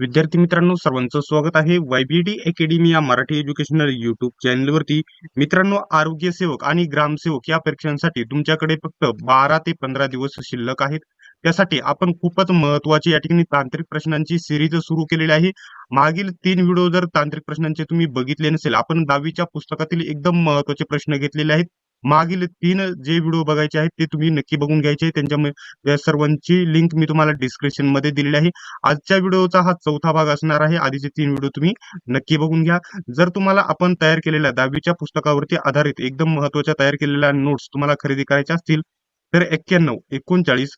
विद्यार्थी मित्रांनो, सर्वांचं स्वागत आहे YBD अकॅडमी या मराठी एज्युकेशनल युट्यूब चॅनलवरती. मित्रांनो, आरोग्य सेवक आणि ग्रामसेवक या परीक्षांसाठी तुमच्याकडे फक्त 12 ते 15 दिवस शिल्लक आहेत. त्यासाठी आपण खूपच महत्त्वाची या ठिकाणी तांत्रिक प्रश्नांची सिरीज सुरू केलेली आहे. मागील 3 व्हिडिओ जर तांत्रिक प्रश्नांचे तुम्ही बघितले नसेल, आपण 10वीच्या पुस्तकातील एकदम महत्त्वाचे प्रश्न घेतलेले आहेत. मागील 3 जे व्हिडिओ बघायचे आहेत ते तुम्ही नक्की बघून घ्यायचे. त्या सर्वांची लिंक मी तुम्हाला डिस्क्रिप्शन मध्ये दिलेली आहे. आजच्या व्हिडिओचा हा चौथा भाग असणार आहे. आधीचे 3 व्हिडिओ तुम्ही नक्की बघून घ्या. जर तुम्हाला आपण तयार केलेल्या 10वीच्या पुस्तकावरती आधारित एकदम महत्त्वाच्या तयार केलेल्या नोट्स तुम्हाला खरेदी करायच्या असतील तर 91 39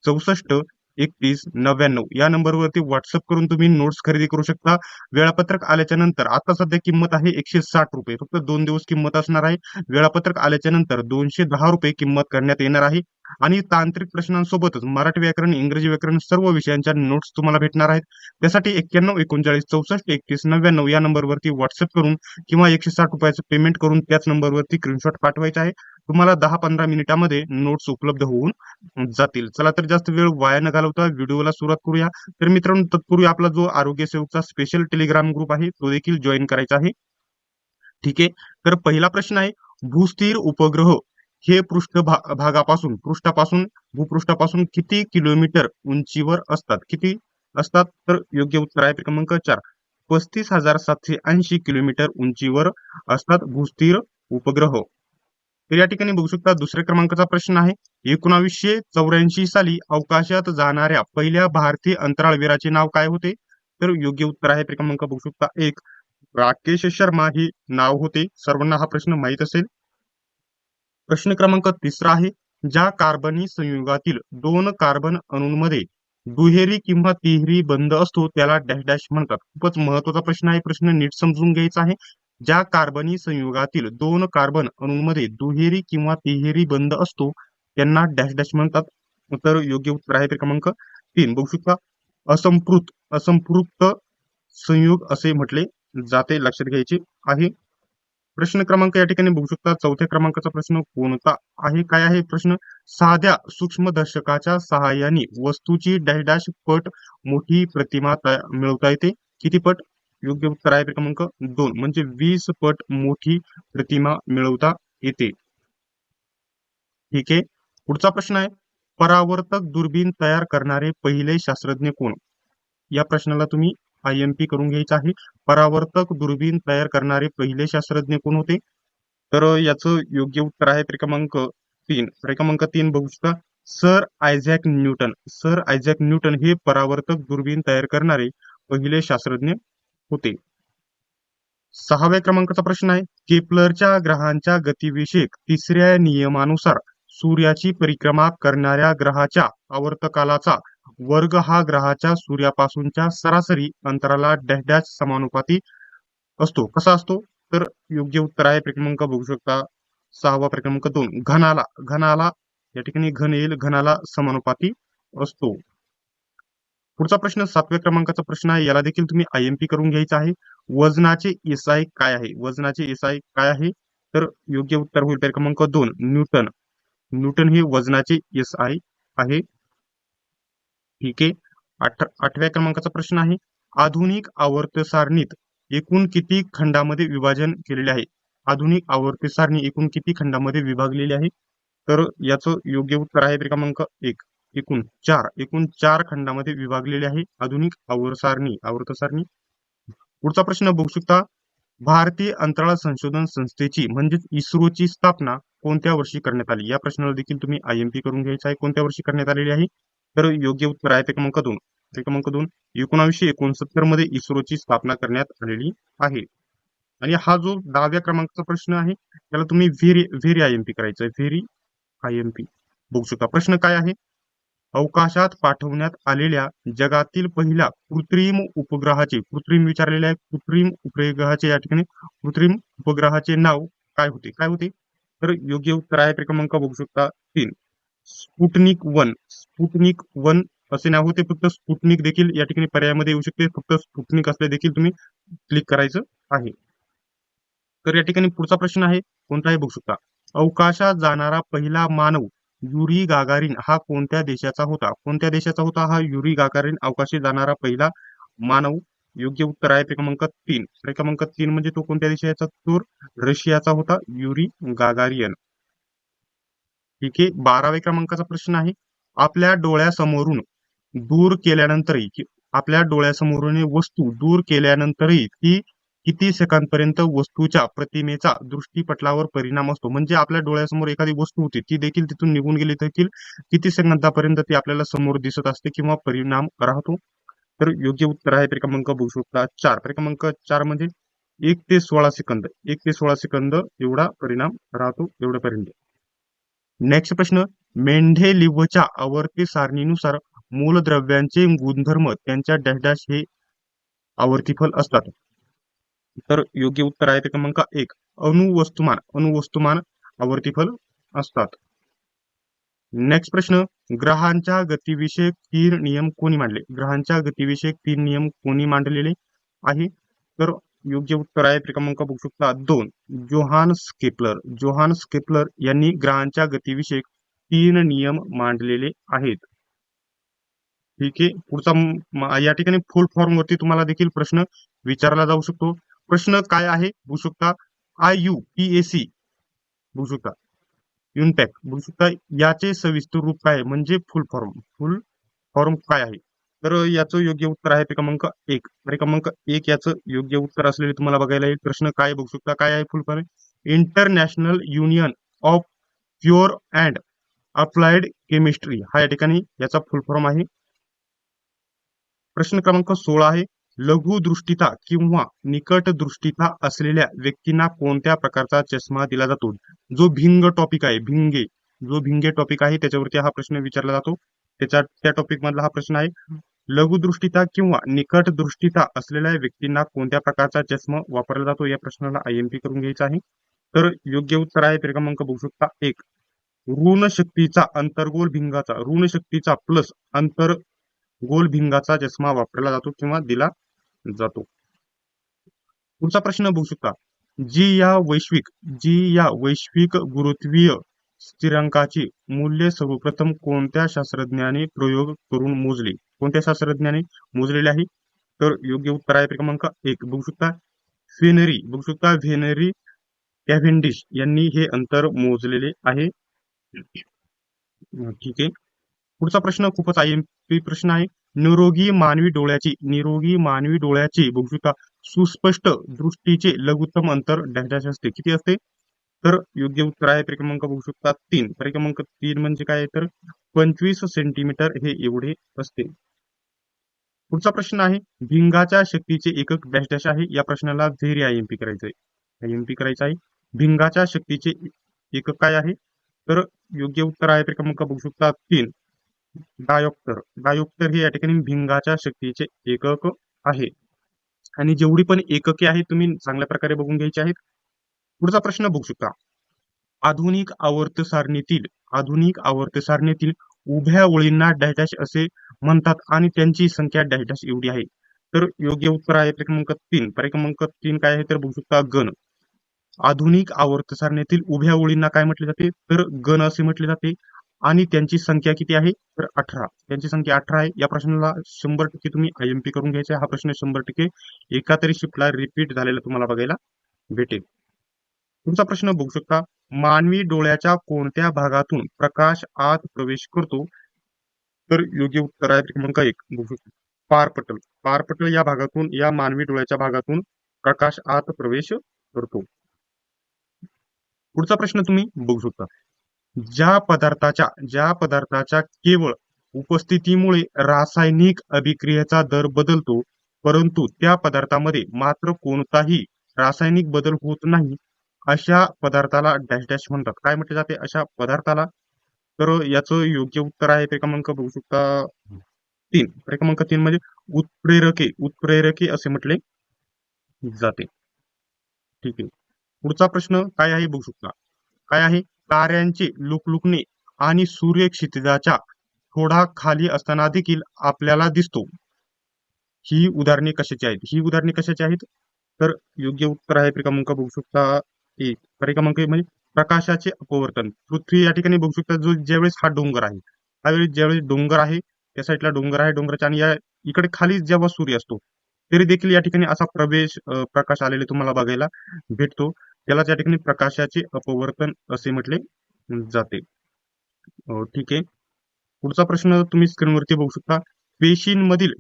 64 31 99 या नंबरवरती व्हॉट्सअप करून तुम्ही नोट्स खरेदी करू शकता. वेळापत्रक आल्याच्या नंतर आता सध्या किंमत आहे 160 रुपये, फक्त 2 दिवस किंमत असणार आहे. वेळापत्रक आल्याच्या नंतर 210 रुपये किंमत करण्यात येणार आहे. आणि तांत्रिक प्रश्नांसोबतच मराठी व्याकरण, इंग्रजी व्याकरण सर्व विषयांच्या नोट्स तुम्हाला भेटणार आहेत. त्यासाठी 91 39 64 31 99 या नंबरवरती व्हॉट्सअप करून किंवा 160 रुपयाचं पेमेंट करून त्याच नंबरवरती स्क्रीनशॉट पाठवायचा आहे. तुम्हाला 10-15 मिनिटांमध्ये नोट्स उपलब्ध होऊन जातील. चला तर जास्त वेळ वाया न घालवता व्हिडिओला सुरुवात करूया. तर मित्रांनो, तत्पूर्वी आपला जो आरोग्य सेवकचा स्पेशल टेलिग्राम ग्रुप आहे तो देखील जॉईन करायचा आहे. ठीक आहे. तर पहिला प्रश्न आहे, भूस्थिर उपग्रह हे पृष्ठापासून भूपृष्ठापासून किती किलोमीटर उंचीवर असतात? किती असतात? तर योग्य उत्तर आहे क्रमांक 4, 35,780 किलोमीटर उंचीवर असतात भूस्थिर उपग्रह. तर या ठिकाणी बघू शकता दुसऱ्या क्रमांकाचा प्रश्न आहे, 1984 साली अवकाशात जाणाऱ्या पहिल्या भारतीय अंतराळवीराचे नाव काय होते? तर योग्य उत्तर आहे क्रमांक बघू शकता 1, राकेश शर्मा हे नाव होते. सर्वांना हा प्रश्न माहित असेल. प्रश्न क्रमांक 3 आहे, ज्या कार्बनी संयुगातील 2 कार्बन अणूंमध्ये दुहेरी किंवा तिहेरी बंध असतो त्याला डॅश डॅश म्हणतात. खूपच महत्वाचा प्रश्न आहे. प्रश्न नीट समजून घ्यायचा आहे. ज्या कार्बनी संयुगातील 2 कार्बन अणूंमध्ये दुहेरी किंवा तिहेरी बंध असतो त्यांना डॅश डॅश म्हणतात. तर योग्य उत्तर आहे क्रमांक 3. बघू शकता असंपृक्त संयुग असे म्हटले जाते, लक्षात घ्यायचे आहे. प्रश्न क्रमांक या ठिकाणी बघू शकता चौथ्या क्रमांकाचा प्रश्न कोणता आहे? काय आहे प्रश्न? साध्या सूक्ष्मदर्शकाच्या सहाय्याने वस्तूची डॅश डॅश पट मोठी प्रतिमा मिळवता येते. किती पट? योग्य उत्तर आहे क्रमांक 2, म्हणजे 20 पट मोठी प्रतिमा मिळवता येते. ठीक आहे. पुढचा प्रश्न आहे, परावर्तक दुर्बीण तयार करणारे पहिले शास्त्रज्ञ कोण? या प्रश्नाला तुम्ही IMP करून घ्यायचा आहे. परावर्तक दुर्बीण तयार करणारे पहिले शास्त्रज्ञ कोण होते? तर याचं योग्य उत्तर आहे क्रमांक 3. क्रमांक 3 बघू शकता, sir Isaac Newton. Sir Isaac Newton हे परावर्तक दुर्बीण तयार करणारे पहिले शास्त्रज्ञ होते. 6व्या क्रमांकाचा प्रश्न आहे, केपलरच्या ग्रहांच्या गतीविषयक 3ऱ्या नियमानुसार सूर्याची परिक्रमा करणाऱ्या ग्रहाच्या आवर्तकालाचा वर्ग हा ग्रहाच्या सूर्यापासूनच्या सरासरी अंतराला डॅश डॅश समानुपाती असतो. कसा असतो? तर योग्य उत्तर आहे क्रमांक बघू शकता 6वा क्रमांक 2, घनाला या ठिकाणी घन येईल, घनाला समानुपाती असतो. पुढचा प्रश्न 7व्या क्रमांकाचा प्रश्न आहे, याला देखील तुम्ही IMP करून घ्यायचा आहे. वजनाचे SI काय आहे? वजनाचे SI काय आहे? तर योग्य उत्तर होईल क्रमांक 2, न्यूटन. न्यूटन हे वजनाचे SI आहे. ठीक आहे. 8व्या क्रमांकाचा प्रश्न आहे, आधुनिक आवर्त सारणीत एकूण किती खंडामध्ये विभाजन केलेले आहे? आधुनिक आवर्त सारणी एकूण किती खंडामध्ये विभागलेली आहे? तर याचं योग्य उत्तर आहे क्रमांक 1, एकूण 4 खंडामध्ये विभागलेले आहे आधुनिक आवर्त सारणी. पुढचा प्रश्न बघू शकता, भारतीय अंतराळ संशोधन संस्थेची म्हणजेच इस्रोची स्थापना कोणत्या वर्षी करण्यात आली? या प्रश्नाला देखील तुम्ही IMP करून घ्यायचा आहे. कोणत्या वर्षी करण्यात आलेली आहे? तर योग्य उत्तर आहे क्रमांक 2, 1969 मध्ये इस्रोची स्थापना करण्यात आलेली आहे. आणि हा जो 10व्या क्रमांकाचा प्रश्न आहे त्याला तुम्ही व्हेरी IMP करायचा आहे. Very IMP. बघू शकता प्रश्न काय आहे, अवकाशात पाठवण्यात आलेल्या जगातील पहिल्या कृत्रिम उपग्रहाचे, कृत्रिम विचारलेले आहे, कृत्रिम उपग्रहाचे या ठिकाणी कृत्रिम उपग्रहाचे नाव काय होते? काय होते? तर योग्य उत्तर आहे क्रमांक बघू शकता 3, स्पुटनिक 1. स्पुटनिक 1 असे नाव होते. फक्त स्पुटनिक देखील या ठिकाणी पर्यायामध्ये येऊ शकते. फक्त स्पुटनिक असले देखील तुम्ही क्लिक करायचं आहे. तर या ठिकाणी पुढचा प्रश्न आहे, कोणता आहे बघू शकता, अवकाशात जाणारा पहिला मानव युरी गागारिन हा कोणत्या देशाचा होता? कोणत्या देशाचा होता हा युरी गागारिन अवकाशात जाणारा पहिला मानव. योग्य उत्तर आहे क्रमांक 3. क्रमांक 3 म्हणजे तो कोणत्या देशाचा? तो रशियाचा होता, युरी गागारियन. ठीक आहे. 12व्या क्रमांकाचा प्रश्न आहे. आपल्या डोळ्यासमोरून दूर केल्यानंतरही आपल्या डोळ्यासमोरून वस्तू दूर केल्यानंतरही ती किती सेकंदपर्यंत वस्तूच्या प्रतिमेचा दृष्टीपटलावर परिणाम असतो? म्हणजे आपल्या डोळ्यासमोर एखादी वस्तू होती, ती देखील तिथून निघून गेली देखील किती सेकंदापर्यंत ती आपल्याला समोर दिसत असते किंवा परिणाम राहतो? तर योग्य उत्तर आहे क्रमांक बघू शकता 4. क्रमांक 4 म्हणजे 1 ते 16 सेकंद. 1 ते 16 सेकंद एवढा परिणाम राहतो एवढ्यापर्यंत. नेक्स्ट प्रश्न. मेंढेलिव्हच्या आवर्ती सारणीनुसार मूलद्रव्यांचे गुणधर्म त्यांच्या डॅश डॅश हे आवर्तीफल असतात. तर योग्य उत्तर आहे क्रमांक 1. अणुवस्तुमान आवर्तीफल असतात. नेक्स्ट प्रश्न. ग्रहांच्या गतीविषयक 3 नियम कोणी मांडले? ग्रहांच्या गतीविषयक 3 नियम कोणी मांडलेले आहे? तर योग्य उत्तर आहे क्रमांक बघू शकता 2. जोहान्स केपलर यांनी ग्रहांच्या गतीविषयक 3 नियम मांडलेले आहेत. ठीक आहे. पुढचा या ठिकाणी फुल फॉर्म वरती तुम्हाला देखील प्रश्न विचारला जाऊ शकतो. प्रश्न काय आहे बघू शकता. IUPAC बघू शकता, युनपॅक बघू शकता, याचे सविस्तर रूप काय म्हणजे फुल फॉर्म काय आहे? तर याचं योग्य उत्तर आहे क्रमांक 1. क्रमांक 1 याचं योग्य उत्तर असलेले तुम्हाला बघायला येईल. प्रश्न काय बघू शकता, काय आहे फुल form? International union of pure and applied chemistry हा या ठिकाणी याचा फुल फॉर्म आहे. प्रश्न क्रमांक 16 आहे. लघुदृष्टिता किंवा निकट दृष्टिता असलेल्या व्यक्तींना कोणत्या प्रकारचा चष्मा दिला जातो? जो भिंग टॉपिक आहे, जो भिंगे टॉपिक आहे त्याच्यावरती हा प्रश्न विचारला जातो. त्या टॉपिक मधला हा प्रश्न आहे. लघुदृष्टिता किंवा निकट दृष्टिता असलेल्या व्यक्तींना कोणत्या प्रकारचा चष्मा वापरला जातो? या प्रश्नाला IMP करून घ्यायचा आहे. तर योग्य उत्तर आहे क्रमांक बघू शकता 1. ऋण शक्तीचा अंतर्गोल भिंगाचा, ऋण शक्तीचा प्लस अंतर्गोल भिंगाचा चष्मा वापरला जातो किंवा दिला जातो. पुढचा प्रश्न बघू शकता. जी या वैश्विक गुरुत्वीय स्थिरांकाची मूल्य सर्वप्रथम कोणत्या शास्त्रज्ञाने प्रयोग करून मोजली? कोणत्या शास्त्रज्ञाने मोजलेले आहे? तर योग्य उत्तर आहे क्रमांक 1. बघू शकता व्हेनरी कॅव्हेंडिश यांनी हे अंतर मोजलेले आहे. ठीक आहे. पुढचा प्रश्न खूपच IMP प्रश्न आहे. निरोगी मानवी डोळ्याची बघू शकता सुस्पष्ट दृष्टीचे लघुत्तम अंतर डॅश डॅश असते. किती असते? तर योग्य उत्तर आहे क्रमांक बघू शकता 3. क्रमांक 3 म्हणजे काय? तर 25 सेंटीमीटर हे एवढे असते. पुढचा प्रश्न आहे. भिंगाच्या शक्तीचे एकक डॅश डॅश आहे. या प्रश्नाला व्हेरी IMP करायचं आहे. भिंगाच्या शक्तीचे एकक काय आहे? तर योग्य उत्तर आहे क्रमांक बघू शकता 3. डायोप्टर हे या ठिकाणी भिंगाच्या शक्तीचे एकक आहे. आणि जेवढी पण एकके आहेत तुम्ही चांगल्या प्रकारे बघून घ्यायची आहेत. पुढचा प्रश्न बघू शकता. आधुनिक आवर्त सारणीतील उभ्या ओळींना डॅश डॅश असे म्हणतात आणि त्यांची संख्या डॅश डॅश एवढी आहे. तर योग्य उत्तर आहे क्रमांक 3. क्रमांक 3 काय आहे? तर बघू शकता गण. आधुनिक आवर्त सारणीतील उभ्या ओळींना काय म्हटले जाते? तर गण असे म्हटले जाते. आणि त्यांची संख्या किती आहे? तर 18. त्यांची संख्या 18 आहे. या प्रश्नाला 100% तुम्ही IMP करून घ्यायचा. हा प्रश्न 100% एका तरी शिफ्टला रिपीट झालेला तुम्हाला बघायला भेटेल. तुमचा प्रश्न बघू शकता. मानवी डोळ्याच्या कोणत्या भागातून प्रकाश आत प्रवेश करतो? तर योग्य उत्तर आहे क्रमांक 1. बघू शकता पारपटल या भागातून, या मानवी डोळ्याच्या भागातून प्रकाश आत प्रवेश करतो. पुढचा प्रश्न तुम्ही बघू शकता. ज्या पदार्थाच्या केवळ उपस्थितीमुळे रासायनिक अभिक्रियेचा दर बदलतो, परंतु त्या पदार्थामध्ये मात्र कोणताही रासायनिक बदल होत नाही, अशा पदार्थाला डॅश डॅश म्हणतात. काय म्हटले जाते अशा पदार्थाला? तर याचं योग्य उत्तर आहे क्रमांक बघू शकता 3. क्रमांक 3 म्हणजे उत्प्रेरके असे म्हटले जाते. ठीक आहे. पुढचा प्रश्न काय आहे बघू शकता. काय आहे? ताऱ्यांचे लुकलुकणे आणि सूर्य क्षितिजाच्या थोडा खाली असताना देखील आपल्याला दिसतो. ही उदाहरणे कशाची आहेत? तर योग्य उत्तर आहे क्रमांक बघू शकता 1. क्रमांक म्हणजे प्रकाशाचे अपवर्तन. पृथ्वी या ठिकाणी बघू शकता ज्यावेळेस हा डोंगर आहे, ज्यावेळेस डोंगर आहे, त्या साईडला डोंगर आहे, डोंगराच्या आणि या इकडे खाली जेव्हा सूर्य असतो तरी देखील या ठिकाणी असा प्रकाश आलेले तुम्हाला बघायला भेटतो. त्यालाच या ठिकाणी प्रकाशाचे अपवर्तन असे म्हटले जाते. ठीक आहे. पुढचा प्रश्न तुम्ही स्क्रीनवरती बघू शकता. पेशींमधील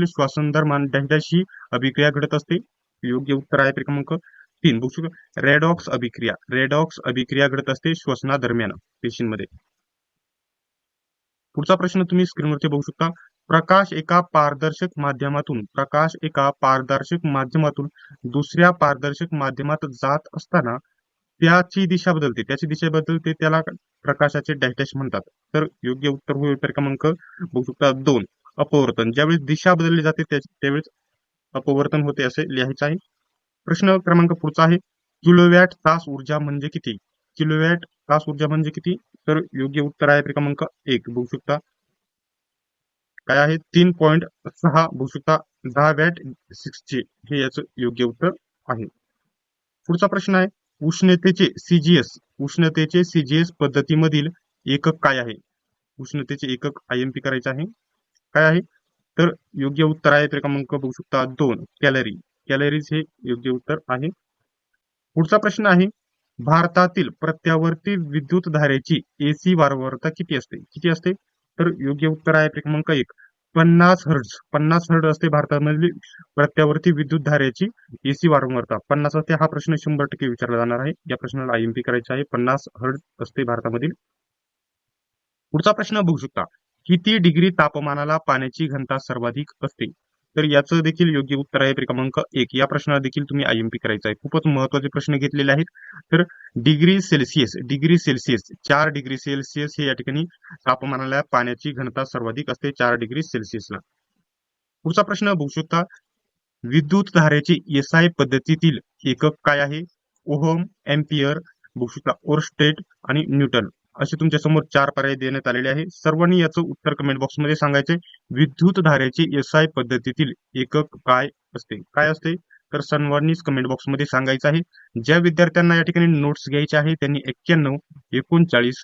श्वासन दरम्यान डॅश ही अभिक्रिया घडत असते. योग्य उत्तर आहे क्रमांक 3. बघू शकता. रेडॉक्स अभिक्रिया घडत असते श्वसनादरम्यान पेशींमध्ये. पुढचा प्रश्न तुम्ही स्क्रीनवरती बघू शकता. प्रकाश एका पारदर्शक माध्यमातून दुसऱ्या पारदर्शक माध्यमात जात असताना त्याची दिशा बदलते त्याला प्रकाशाचे डॅश म्हणतात. तर योग्य उत्तर होईल तर क्रमांक बघू शकता 2. अपवर्तन. ज्यावेळेस दिशा बदलली जाते त्यावेळेस अपवर्तन होते असे लिहायचं आहे. प्रश्न क्रमांक पुढचा आहे. किलोवॅट तास ऊर्जा म्हणजे किती? तर योग्य उत्तर आहे क्रमांक 1. बघू शकता काय आहे 3.6 बघू शकता 10 वॅट 6 हे याचं योग्य उत्तर आहे. पुढचा प्रश्न आहे. उष्णतेचे सीजीएस पद्धतीमधील एकक काय आहे? उष्णतेचे एकक IMP करायचे आहे. काय आहे? तर योग्य उत्तर आहे क्रमांक बघू शकता 2. कॅलरीज हे योग्य उत्तर आहे. पुढचा प्रश्न आहे. भारतातील प्रत्यावर्ती विद्युत धारेची AC वारंवारता किती असते? तर योग्य उत्तर आहे क्रमांक 1. 50 हर्ट्झ असते भारतामधील प्रत्यावर्ती विद्युत धारेची AC वारंवारता 50 असते. हा प्रश्न 100% विचारला जाणार आहे. या प्रश्नाला IMP करायचा आहे. 50 हर्ट्झ असते भारतामधील. पुढचा प्रश्न बघू शकता. किती डिग्री तापमानाला पाण्याची घनता सर्वाधिक असते? तर याचं देखील योग्य उत्तर आहे क्रमांक 1. या प्रश्नाला देखील तुम्ही IMP करायचा आहे. खूपच महत्त्वाचे प्रश्न घेतलेले आहेत. तर डिग्री सेल्सिअस 4 डिग्री सेल्सिअस हे या ठिकाणी तापमानाला पाण्याची घनता सर्वाधिक असते 4 डिग्री सेल्सिअसला. पुढचा प्रश्न बघू शकता. विद्युत धारेचे SI पद्धतीतील एकक काय आहे? ओहम, एम्पियर, बघू शकता ओरस्टेड आणि न्यूटन असे तुमच्या समोर 4 पर्याय देण्यात आलेले आहे. सर्वांनी याचं उत्तर कमेंट बॉक्समध्ये सांगायचे. विद्युत धारेचे SI पद्धतीतील एकक काय असते? तर सर्वांनीच कमेंट बॉक्समध्ये सांगायचं आहे. ज्या विद्यार्थ्यांना या ठिकाणी नोट्स घ्यायचे आहे त्यांनी 91 39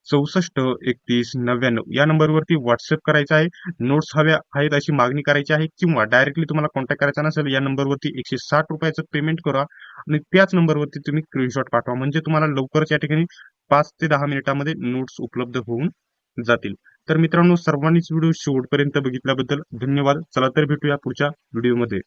64 31 99 या नंबरवरती व्हॉट्सअप करायचा आहे. नोट्स हव्या आहेत अशी मागणी करायची आहे किंवा डायरेक्टली तुम्हाला कॉन्टॅक्ट करायचा नसेल या नंबरवरती 160 रुपयाचं पेमेंट करा आणि त्याच नंबरवरती तुम्ही स्क्रीनशॉट पाठवा. म्हणजे तुम्हाला लवकरच या ठिकाणी 5 ते 10 मिनिटांमध्ये नोट्स उपलब्ध होऊन जातील. तर मित्रांनो सर्वांनीच व्हिडिओ शेवटपर्यंत बघितल्याबद्दल धन्यवाद. चला तर भेटूया पुढच्या व्हिडिओमध्ये.